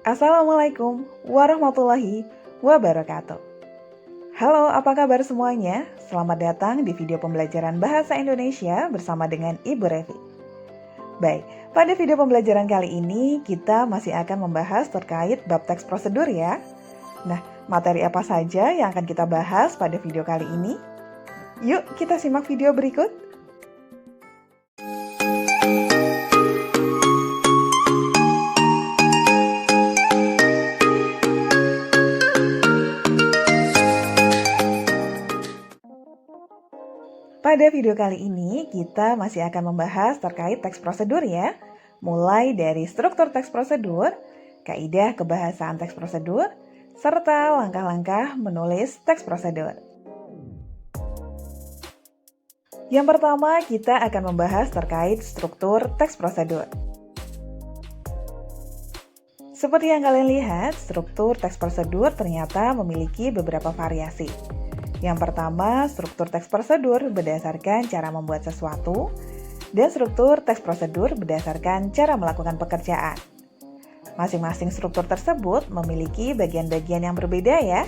Assalamualaikum warahmatullahi wabarakatuh. Halo, apa kabar semuanya? Selamat datang di video pembelajaran Bahasa Indonesia bersama dengan Ibu Revi. Baik, pada video pembelajaran kali ini kita masih akan membahas terkait bab teks prosedur ya. Nah, materi apa saja yang akan kita bahas pada video kali ini? Yuk kita simak video berikut. Pada video kali ini, kita masih akan membahas terkait teks prosedur ya. Mulai dari struktur teks prosedur, kaidah kebahasaan teks prosedur, serta langkah-langkah menulis teks prosedur. Yang pertama, kita akan membahas terkait struktur teks prosedur. Seperti yang kalian lihat, struktur teks prosedur ternyata memiliki beberapa variasi. Yang pertama, struktur teks prosedur berdasarkan cara membuat sesuatu, dan struktur teks prosedur berdasarkan cara melakukan pekerjaan. Masing-masing struktur tersebut memiliki bagian-bagian yang berbeda ya.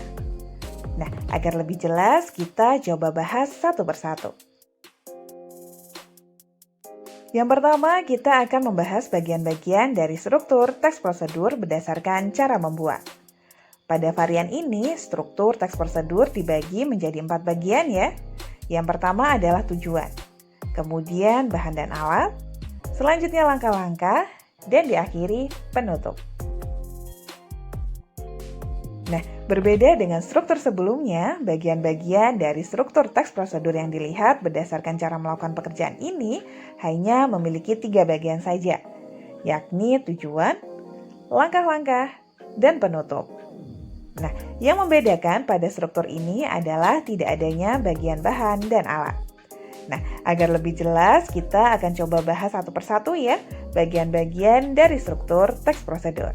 Nah, agar lebih jelas, kita coba bahas satu persatu. Yang pertama, kita akan membahas bagian-bagian dari struktur teks prosedur berdasarkan cara membuat. Pada varian ini, struktur teks prosedur dibagi menjadi 4 bagian ya. Yang pertama adalah tujuan, kemudian bahan dan alat, selanjutnya langkah-langkah, dan diakhiri penutup. Nah, berbeda dengan struktur sebelumnya, bagian-bagian dari struktur teks prosedur yang dilihat berdasarkan cara melakukan pekerjaan ini hanya memiliki 3 bagian saja, yakni tujuan, langkah-langkah, dan penutup. Nah, yang membedakan pada struktur ini adalah tidak adanya bagian bahan dan alat. Nah, agar lebih jelas, kita akan coba bahas satu persatu ya, bagian-bagian dari struktur teks prosedur.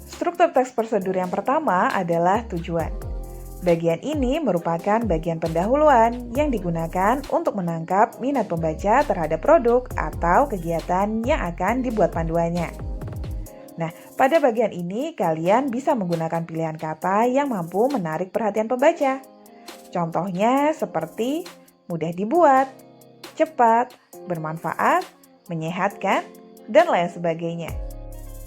Struktur teks prosedur yang pertama adalah tujuan. Bagian ini merupakan bagian pendahuluan yang digunakan untuk menangkap minat pembaca terhadap produk atau kegiatan yang akan dibuat panduannya. Nah, pada bagian ini kalian bisa menggunakan pilihan kata yang mampu menarik perhatian pembaca. Contohnya seperti mudah dibuat, cepat, bermanfaat, menyehatkan, dan lain sebagainya.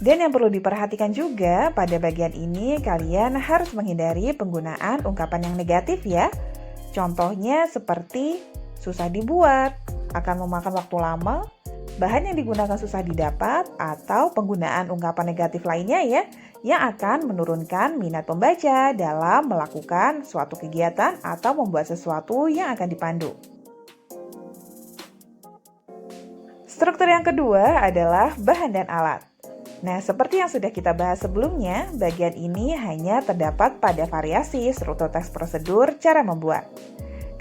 Dan yang perlu diperhatikan juga pada bagian ini kalian harus menghindari penggunaan ungkapan yang negatif ya. Contohnya seperti susah dibuat, akan memakan waktu lama, bahan yang digunakan susah didapat, atau penggunaan ungkapan negatif lainnya ya, yang akan menurunkan minat pembaca dalam melakukan suatu kegiatan atau membuat sesuatu yang akan dipandu. Struktur yang kedua adalah bahan dan alat. Nah, seperti yang sudah kita bahas sebelumnya, bagian ini hanya terdapat pada variasi struktur teks prosedur cara membuat.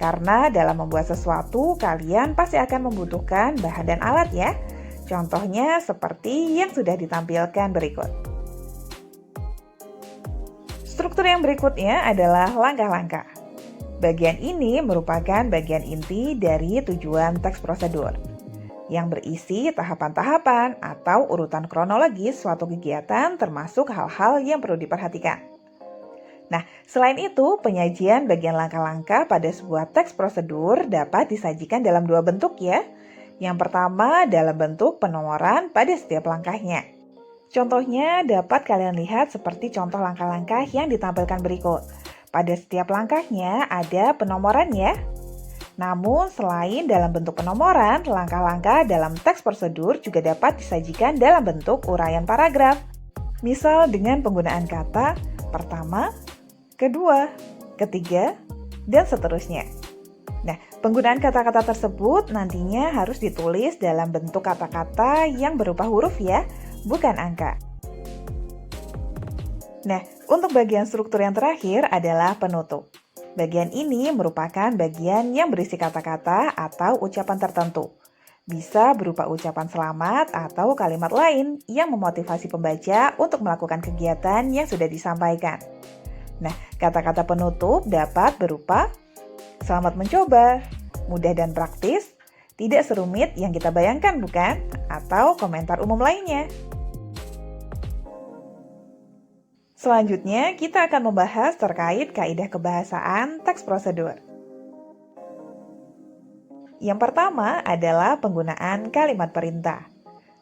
Karena dalam membuat sesuatu, kalian pasti akan membutuhkan bahan dan alat ya. Contohnya seperti yang sudah ditampilkan berikut. Struktur yang berikutnya adalah langkah-langkah. Bagian ini merupakan bagian inti dari tujuan teks prosedur, yang berisi tahapan-tahapan atau urutan kronologis suatu kegiatan termasuk hal-hal yang perlu diperhatikan. Nah, selain itu, penyajian bagian langkah-langkah pada sebuah teks prosedur dapat disajikan dalam 2 bentuk ya. Yang pertama dalam bentuk penomoran pada setiap langkahnya. Contohnya dapat kalian lihat seperti contoh langkah-langkah yang ditampilkan berikut. Pada setiap langkahnya ada penomoran ya. Namun, selain dalam bentuk penomoran, langkah-langkah dalam teks prosedur juga dapat disajikan dalam bentuk uraian paragraf. Misal dengan penggunaan kata pertama, kedua, ketiga, dan seterusnya. Nah, penggunaan kata-kata tersebut nantinya harus ditulis dalam bentuk kata-kata yang berupa huruf ya, bukan angka. Nah, untuk bagian struktur yang terakhir adalah penutup. Bagian ini merupakan bagian yang berisi kata-kata atau ucapan tertentu. Bisa berupa ucapan selamat atau kalimat lain yang memotivasi pembaca untuk melakukan kegiatan yang sudah disampaikan. Nah, kata-kata penutup dapat berupa selamat mencoba, mudah dan praktis, tidak serumit yang kita bayangkan bukan? Atau komentar umum lainnya. Selanjutnya, kita akan membahas terkait kaidah kebahasaan teks prosedur. Yang pertama adalah penggunaan kalimat perintah.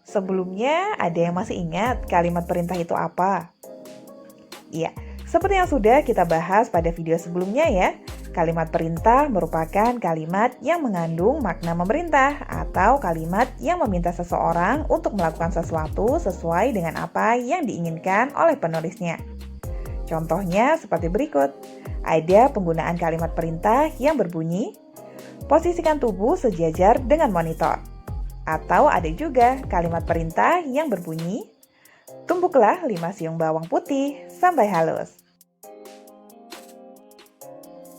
Sebelumnya, ada yang masih ingat kalimat perintah itu apa? Iya, seperti yang sudah kita bahas pada video sebelumnya ya. Kalimat perintah merupakan kalimat yang mengandung makna memerintah atau kalimat yang meminta seseorang untuk melakukan sesuatu sesuai dengan apa yang diinginkan oleh penulisnya. Contohnya seperti berikut. Ada penggunaan kalimat perintah yang berbunyi, posisikan tubuh sejajar dengan monitor. Atau ada juga kalimat perintah yang berbunyi, tumbuklah 5 siung bawang putih sampai halus.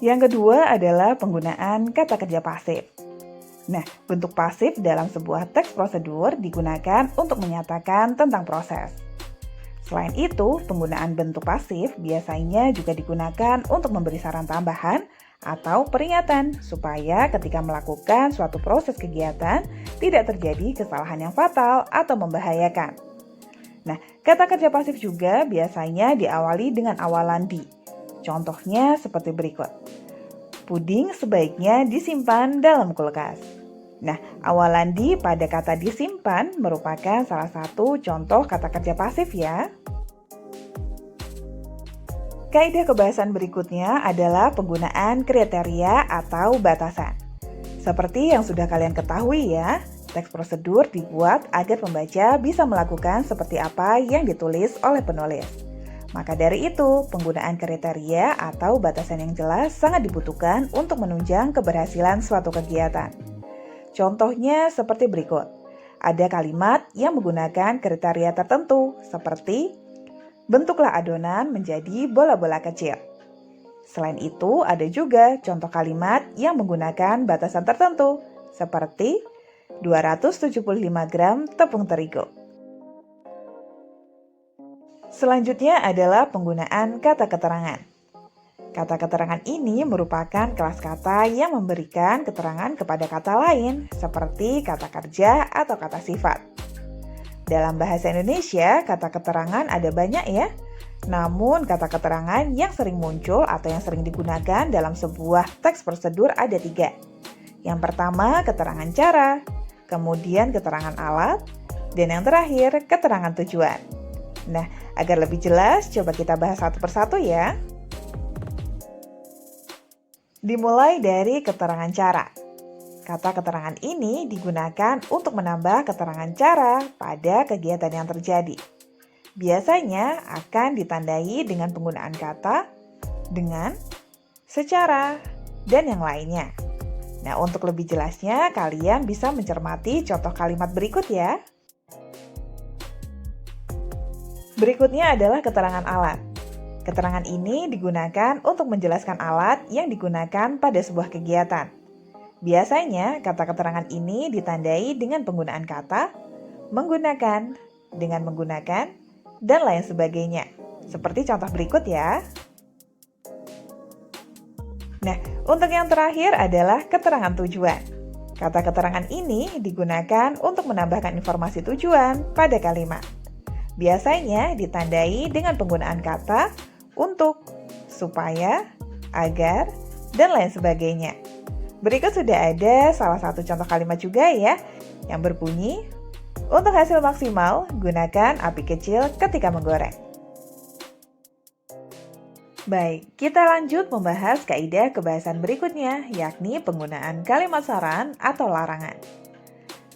Yang kedua adalah penggunaan kata kerja pasif. Nah, bentuk pasif dalam sebuah teks prosedur digunakan untuk menyatakan tentang proses. Selain itu, penggunaan bentuk pasif biasanya juga digunakan untuk memberi saran tambahan atau peringatan supaya ketika melakukan suatu proses kegiatan tidak terjadi kesalahan yang fatal atau membahayakan. Nah, kata kerja pasif juga biasanya diawali dengan awalan di. Contohnya seperti berikut. Puding sebaiknya disimpan dalam kulkas. Nah, awalan di pada kata disimpan merupakan salah satu contoh kata kerja pasif ya. Kaidah kebahasan berikutnya adalah penggunaan kriteria atau batasan. Seperti yang sudah kalian ketahui ya, teks prosedur dibuat agar pembaca bisa melakukan seperti apa yang ditulis oleh penulis. Maka dari itu, penggunaan kriteria atau batasan yang jelas sangat dibutuhkan untuk menunjang keberhasilan suatu kegiatan. Contohnya seperti berikut. Ada kalimat yang menggunakan kriteria tertentu seperti bentuklah adonan menjadi bola-bola kecil. Selain itu, ada juga contoh kalimat yang menggunakan batasan tertentu, seperti 275 gram tepung terigu. Selanjutnya adalah penggunaan kata keterangan. Kata keterangan ini merupakan kelas kata yang memberikan keterangan kepada kata lain, seperti kata kerja atau kata sifat. Dalam bahasa Indonesia, kata keterangan ada banyak ya. Namun, kata keterangan yang sering muncul atau yang sering digunakan dalam sebuah teks prosedur ada 3. Yang pertama, keterangan cara, kemudian keterangan alat, dan yang terakhir, keterangan tujuan. Nah, agar lebih jelas, coba kita bahas satu persatu ya. Dimulai dari keterangan cara. Kata keterangan ini digunakan untuk menambah keterangan cara pada kegiatan yang terjadi. Biasanya akan ditandai dengan penggunaan kata, dengan, secara, dan yang lainnya. Nah, untuk lebih jelasnya, kalian bisa mencermati contoh kalimat berikut ya. Berikutnya adalah keterangan alat. Keterangan ini digunakan untuk menjelaskan alat yang digunakan pada sebuah kegiatan. Biasanya, kata keterangan ini ditandai dengan penggunaan kata, menggunakan, dengan menggunakan, dan lain sebagainya. Seperti contoh berikut ya. Nah, untuk yang terakhir adalah keterangan tujuan. Kata keterangan ini digunakan untuk menambahkan informasi tujuan pada kalimat. Biasanya ditandai dengan penggunaan kata, untuk, supaya, agar, dan lain sebagainya. Berikut sudah ada salah satu contoh kalimat juga ya, yang berbunyi, untuk hasil maksimal, gunakan api kecil ketika menggoreng. Baik, kita lanjut membahas kaidah kebahasan berikutnya, yakni penggunaan kalimat saran atau larangan.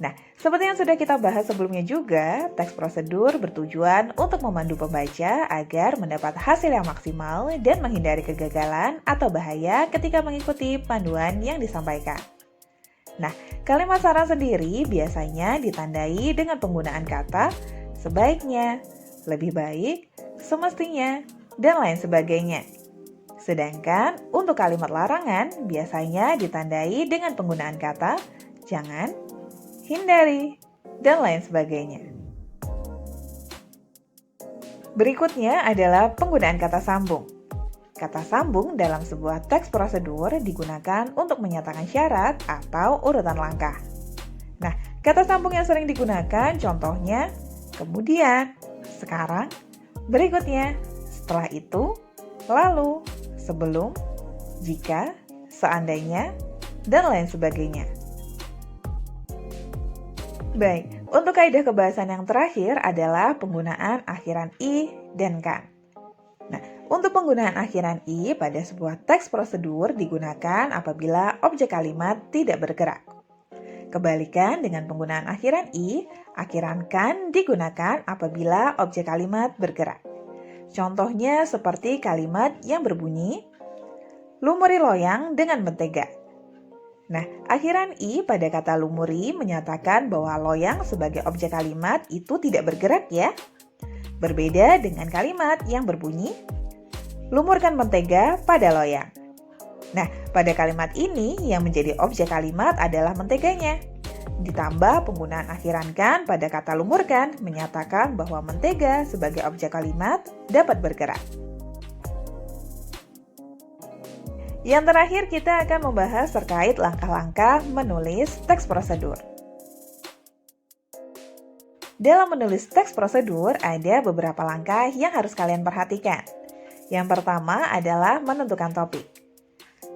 Nah, seperti yang sudah kita bahas sebelumnya juga, teks prosedur bertujuan untuk memandu pembaca agar mendapat hasil yang maksimal dan menghindari kegagalan atau bahaya ketika mengikuti panduan yang disampaikan. Nah, kalimat saran sendiri biasanya ditandai dengan penggunaan kata sebaiknya, lebih baik, semestinya, dan lain sebagainya. Sedangkan untuk kalimat larangan biasanya ditandai dengan penggunaan kata jangan, hindari, dan lain sebagainya. Berikutnya adalah penggunaan kata sambung. Kata sambung dalam sebuah teks prosedur digunakan untuk menyatakan syarat atau urutan langkah. Nah, kata sambung yang sering digunakan contohnya kemudian, sekarang, berikutnya, Setelah itu, lalu, sebelum, jika, seandainya, dan lain sebagainya. Baik, untuk kaidah kebahasan yang terakhir adalah penggunaan akhiran i dan kan. Nah, untuk penggunaan akhiran i pada sebuah teks prosedur digunakan apabila objek kalimat tidak bergerak. Kebalikan dengan penggunaan akhiran i, akhiran kan digunakan apabila objek kalimat bergerak. Contohnya seperti kalimat yang berbunyi, lumuri loyang dengan mentega. Nah, akhiran i pada kata lumuri menyatakan bahwa loyang sebagai objek kalimat itu tidak bergerak ya. Berbeda dengan kalimat yang berbunyi, lumurkan mentega pada loyang. Nah, pada kalimat ini yang menjadi objek kalimat adalah menteganya. Ditambah penggunaan akhiran kan pada kata lumurkan menyatakan bahwa mentega sebagai objek kalimat dapat bergerak. Yang terakhir kita akan membahas terkait langkah-langkah menulis teks prosedur. Dalam menulis teks prosedur ada beberapa langkah yang harus kalian perhatikan. Yang pertama adalah menentukan topik.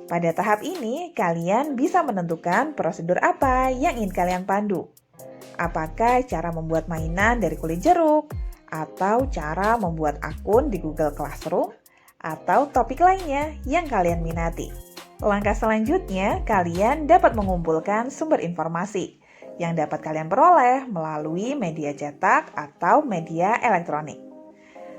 Pada tahap ini, kalian bisa menentukan prosedur apa yang ingin kalian pandu. Apakah cara membuat mainan dari kulit jeruk, atau cara membuat akun di Google Classroom, atau topik lainnya yang kalian minati. Langkah selanjutnya, kalian dapat mengumpulkan sumber informasi yang dapat kalian peroleh melalui media cetak atau media elektronik.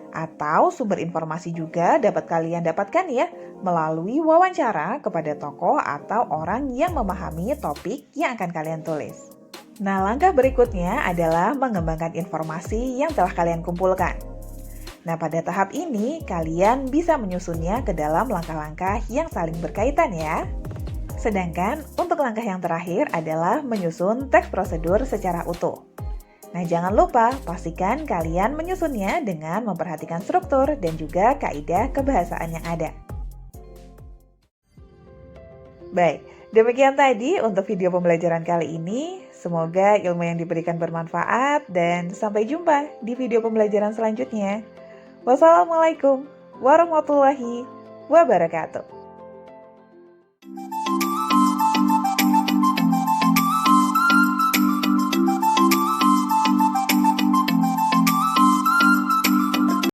Atau sumber informasi juga dapat kalian dapatkan ya melalui wawancara kepada tokoh atau orang yang memahami topik yang akan kalian tulis. Nah, langkah berikutnya adalah mengembangkan informasi yang telah kalian kumpulkan. Nah, pada tahap ini, kalian bisa menyusunnya ke dalam langkah-langkah yang saling berkaitan ya. Sedangkan, untuk langkah yang terakhir adalah menyusun teks prosedur secara utuh. Nah, jangan lupa pastikan kalian menyusunnya dengan memperhatikan struktur dan juga kaidah kebahasaan yang ada. Baik, demikian tadi untuk video pembelajaran kali ini. Semoga ilmu yang diberikan bermanfaat dan sampai jumpa di video pembelajaran selanjutnya. Wassalamualaikum warahmatullahi wabarakatuh.